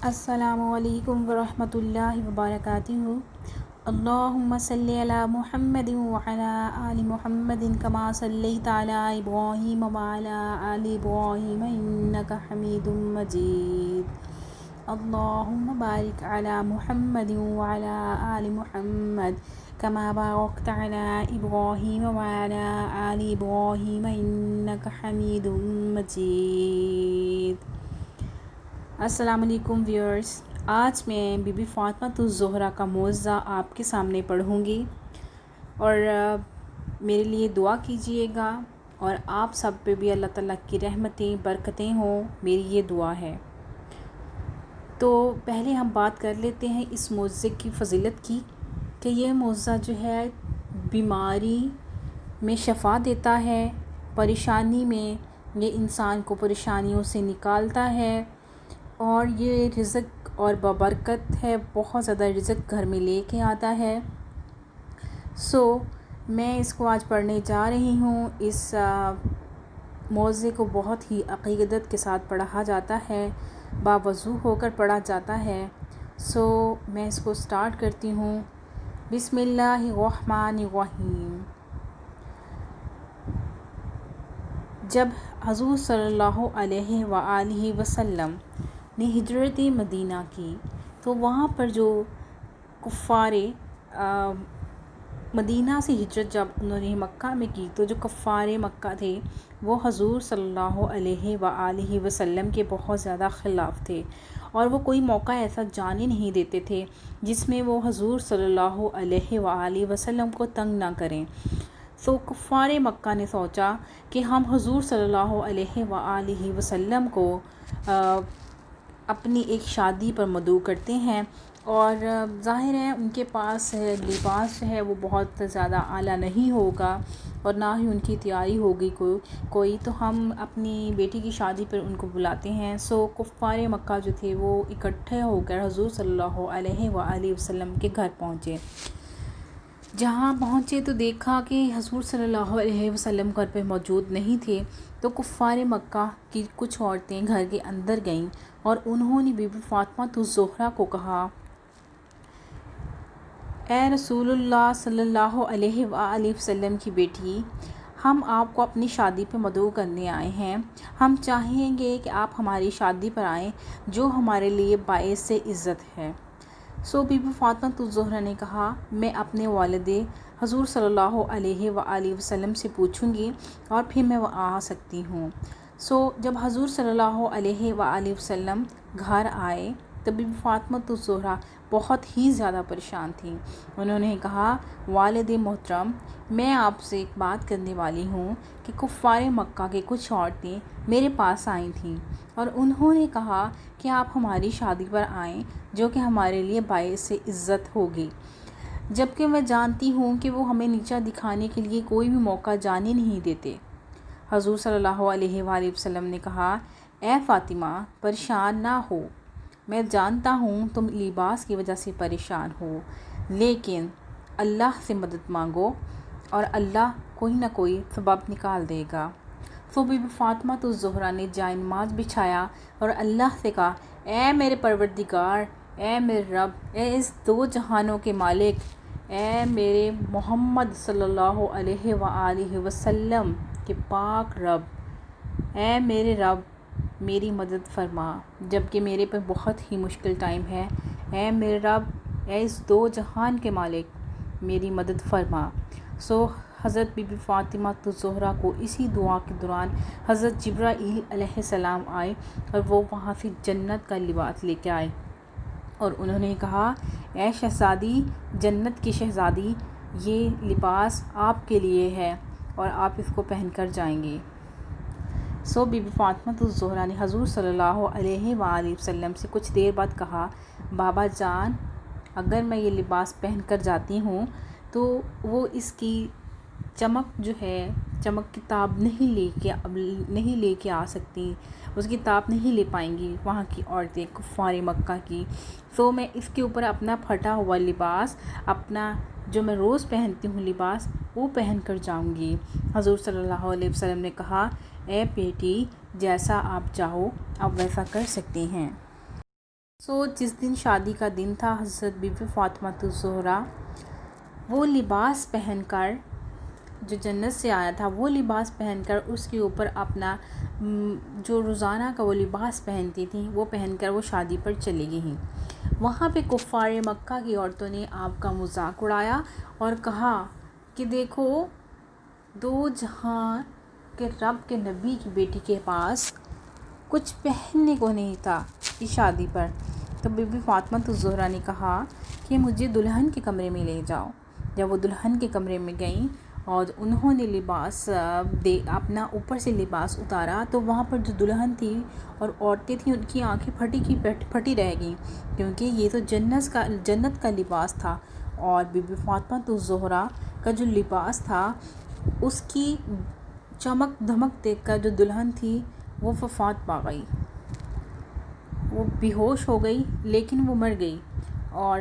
السلام علیکم ورحمۃ اللہ وبرکاتہ۔ اللہم صلی علی محمد وعلی آل محمد کما صلیت علی ابراہیم وعلی آل ابراہیم انک حمید مجید۔ اللہم بارک علی محمد وعلی آل محمد کما بارکت علی ابراہیم وعلی آل ابراہیم انک حمید مجید۔ السلام علیکم ویورز، آج میں بی بی فاطمہ الزہرا کا معجزہ آپ کے سامنے پڑھوں گی اور میرے لیے دعا کیجیے گا اور آپ سب پہ بھی اللہ تعالیٰ کی رحمتیں برکتیں ہوں، میری یہ دعا ہے۔ تو پہلے ہم بات کر لیتے ہیں اس معجزے کی فضیلت کی کہ یہ معجزہ جو ہے بیماری میں شفا دیتا ہے، پریشانی میں یہ انسان کو پریشانیوں سے نکالتا ہے اور یہ رزق اور ببرکت ہے، بہت زیادہ رزق گھر میں لے کے آتا ہے۔ میں اس کو آج پڑھنے جا رہی ہوں۔ اس معجزے کو بہت ہی عقیدت کے ساتھ پڑھا جاتا ہے، باوضو ہو کر پڑھا جاتا ہے۔ میں اس کو سٹارٹ کرتی ہوں۔ بسم اللہ الرحمن الرحیم۔ جب حضور صلی اللہ علیہ وآلہ وسلم نے ہجرت مدینہ کی تو وہاں پر جو کفار مدینہ سے ہجرت جب انہوں نے مکہ میں کی تو جو کفار مکہ تھے وہ حضور صلی اللہ علیہ وآلہ وسلم کے بہت زیادہ خلاف تھے اور وہ کوئی موقع ایسا جانے نہیں دیتے تھے جس میں وہ حضور صلی اللہ علیہ وآلہ وسلم کو تنگ نہ کریں۔ کفار مکہ نے سوچا کہ ہم حضور صلی اللہ علیہ وآلہ وسلم کو اپنی ایک شادی پر مدعو کرتے ہیں اور ظاہر ہے ان کے پاس لباس جو ہے وہ بہت زیادہ اعلیٰ نہیں ہوگا اور نہ ہی ان کی تیاری ہوگی کوئی، تو ہم اپنی بیٹی کی شادی پر ان کو بلاتے ہیں۔ کفار مکہ جو تھے وہ اکٹھے ہو کر حضور صلی اللہ علیہ وآلہ وسلم کے گھر پہنچے۔ جہاں پہنچے تو دیکھا کہ حضور صلی اللہ علیہ وسلم گھر پہ موجود نہیں تھے، تو کفار مکہ کی کچھ عورتیں گھر کے اندر گئیں اور انہوں نے بی بی فاطمہ الزہرا کو کہا، اے رسول اللہ صلی اللہ علیہ وآلہ وسلم کی بیٹی، ہم آپ کو اپنی شادی پہ مدعو کرنے آئے ہیں۔ ہم چاہیں گے کہ آپ ہماری شادی پر آئیں جو ہمارے لیے باعث عزت ہے۔ بی بی فاطمہ الزہرا نے کہا، میں اپنے والد حضور صلی اللہ علیہ وآلہ وسلم سے پوچھوں گی اور پھر میں آ سکتی ہوں۔ جب حضور صلی اللہ علیہ وآلہ وسلم گھر آئے تو بی بی فاطمہ الزہرا بہت ہی زیادہ پریشان تھیں۔ انہوں نے کہا، والد محترم، میں آپ سے ایک بات کرنے والی ہوں کہ کفار مکہ کے کچھ عورتیں میرے پاس آئی تھیں اور انہوں نے کہا کہ آپ ہماری شادی پر آئیں جو کہ ہمارے لیے باعث عزت ہوگی، جبکہ میں جانتی ہوں کہ وہ ہمیں نیچا دکھانے کے لیے کوئی بھی موقع جانے نہیں دیتے۔ حضور صلی اللہ علیہ وآلہ وسلم نے کہا، اے فاطمہ، پریشان نہ ہو، میں جانتا ہوں تم لباس کی وجہ سے پریشان ہو، لیکن اللہ سے مدد مانگو اور اللہ کوئی نہ کوئی سبب نکال دے گا۔ بی بی فاطمہ الزہرا نے جائے نماز بچھایا اور اللہ سے کہا، اے میرے پروردگار، اے میرے رب، اے اس دو جہانوں کے مالک، اے میرے محمد صلی اللہ علیہ وآلہ وسلم کے پاک رب، اے میرے رب میری مدد فرما جبکہ میرے پہ بہت ہی مشکل ٹائم ہے۔ اے میرے رب، اے اس دو جہان کے مالک میری مدد فرما۔ حضرت بی بی فاطمہ الزہرا کو اسی دعا کے دوران حضرت جبرائیل علیہ السلام آئے اور وہ وہاں سے جنت کا لباس لے کے آئے اور انہوں نے کہا، اے شہزادی، جنت کی شہزادی، یہ لباس آپ کے لیے ہے اور آپ اس کو پہن کر جائیں گے۔ بی بی فاطمہ الزہرا نے حضور صلی اللہ علیہ وآلہ وسلم سے کچھ دیر بعد کہا، بابا جان، اگر میں یہ لباس پہن کر جاتی ہوں تو وہ اس کی چمک جو ہے، چمک کی تاب نہیں لے کے آ سکتی، اس کی تاب نہیں لے پائیں گی وہاں کی عورتیں کفار مکہ کی۔ میں اس کے اوپر اپنا پھٹا ہوا لباس، اپنا جو میں روز پہنتی ہوں لباس، وہ پہن کر جاؤں گی۔ حضور صلی اللہ علیہ وسلم نے کہا، اے بیٹی، جیسا آپ چاہو آپ ویسا کر سکتی ہیں۔ جس دن شادی کا دن تھا، حضرت بی بی فاطمہ الزہرا وہ لباس پہن کر جو جنت سے آیا تھا، وہ لباس پہن کر اس کے اوپر اپنا جو روزانہ کا وہ لباس پہنتی تھیں وہ پہن کر وہ شادی پر چلی گئیں۔ وہاں پہ کفار مکہ کی عورتوں نے آپ کا مذاق اڑایا اور کہا کہ دیکھو، دو جہاں کے رب کے نبی کی بیٹی کے پاس کچھ پہننے کو نہیں تھا اس شادی پر۔ تو بی بی فاطمہ الزہرا نے کہا کہ مجھے دلہن کے کمرے میں لے جاؤ۔ جب وہ دلہن کے کمرے میں گئیں اور انہوں نے لباس اپنا اوپر سے لباس اتارا، تو وہاں پر جو دلہن تھی اور عورتیں تھیں ان کی آنکھیں پھٹی رہ گئیں، کیونکہ یہ تو جنت کا لباس تھا، اور بی بی فاطمہ الزہرا کا جو لباس تھا اس کی چمک دھمک دیکھ کر جو دلہن تھی وہ وفات پا گئی، وہ بے ہوش ہو گئی، لیکن وہ مر گئی۔ اور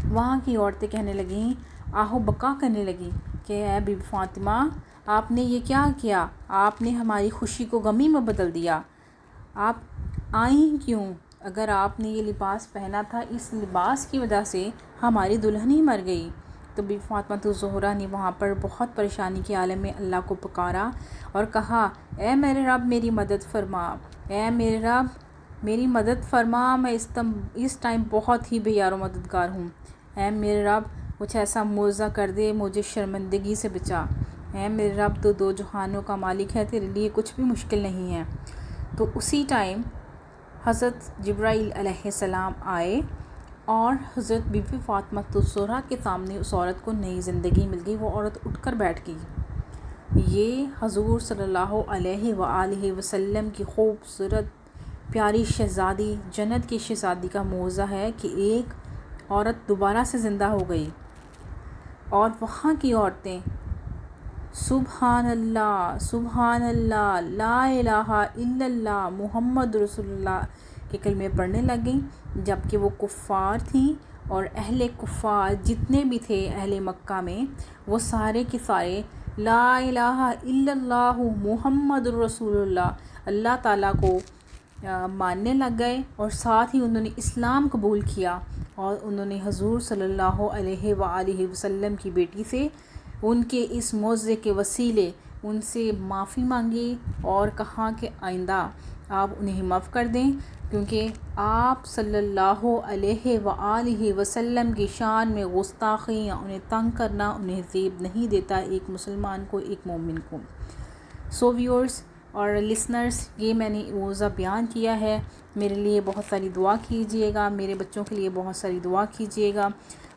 وہاں کی عورتیں کہنے لگیں، آہو بکا کرنے لگیں کہ اے بی بی فاطمہ، آپ نے یہ کیا کیا؟ آپ نے ہماری خوشی کو غمی میں بدل دیا، آپ آئیں کیوں؟ اگر آپ نے یہ لباس پہنا تھا، اس لباس کی وجہ سے ہماری دلہن ہی مر گئی۔ تو بی بی فاطمہ الزہرا نے وہاں پر بہت پریشانی کے عالم میں اللہ کو پکارا اور کہا، اے میرے رب میری مدد فرما، اے میرے رب میری مدد فرما، میں اس ٹائم بہت ہی بے یار و مددگار ہوں۔ اے میرے رب کچھ ایسا معجزہ کر دے، مجھے شرمندگی سے بچا۔ اے میرے رب تو دو جہانوں کا مالک ہے، تیرے لیے کچھ بھی مشکل نہیں ہے۔ تو اسی ٹائم حضرت جبرائیل علیہ السلام آئے اور حضرت بی بی فاطمہ الزہرا کے سامنے اس عورت کو نئی زندگی مل گئی، وہ عورت اٹھ کر بیٹھ گئی۔ یہ حضور صلی اللہ علیہ وآلہ وسلم کی خوبصورت پیاری شہزادی، جنت کی شہزادی کا معجزہ ہے کہ ایک عورت دوبارہ سے زندہ ہو گئی، اور وہاں کی عورتیں سبحان اللہ سبحان اللہ لا الہ الا اللہ محمد رسول اللہ کے کلمے پڑھنے لگ گئیں، جبکہ وہ کفار تھیں، اور اہل کفار جتنے بھی تھے اہل مکہ میں وہ سارے کے سارے لا الہ الا اللہ محمد رسول اللہ تعالیٰ کو ماننے لگ گئے، اور ساتھ ہی انہوں نے اسلام قبول کیا، اور انہوں نے حضور صلی اللہ علیہ وآلہ وسلم کی بیٹی سے ان کے اس معجزے کے وسیلے ان سے معافی مانگی اور کہا کہ آئندہ آپ انہیں معاف کر دیں، کیونکہ آپ صلی اللہ علیہ وآلہ وسلم کی شان میں گستاخی یا انہیں تنگ کرنا انہیں زیب نہیں دیتا ایک مسلمان کو، ایک مومن کو۔ ویورز اور لسنرز، یہ میں نے معجزہ بیان کیا ہے، میرے لیے بہت ساری دعا کیجئے گا، میرے بچوں کے لیے بہت ساری دعا کیجئے گا،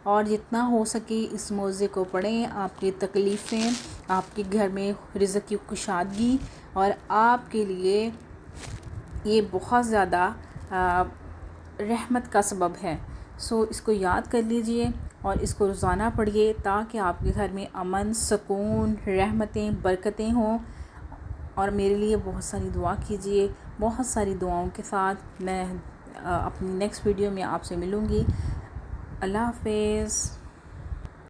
اور جتنا ہو سکے اس معجزے کو پڑھیں۔ آپ کی تکلیفیں، آپ کے گھر میں رزق کی کشادگی، اور آپ کے لیے یہ بہت زیادہ رحمت کا سبب ہے۔ اس کو یاد کر لیجئے اور اس کو روزانہ پڑھیے، تاکہ آپ کے گھر میں امن، سکون، رحمتیں، برکتیں ہوں، اور میرے لیے بہت ساری دعا کیجئے۔ بہت ساری دعاؤں کے ساتھ میں اپنی نیکسٹ ویڈیو میں آپ سے ملوں گی۔ اللہ حافظ۔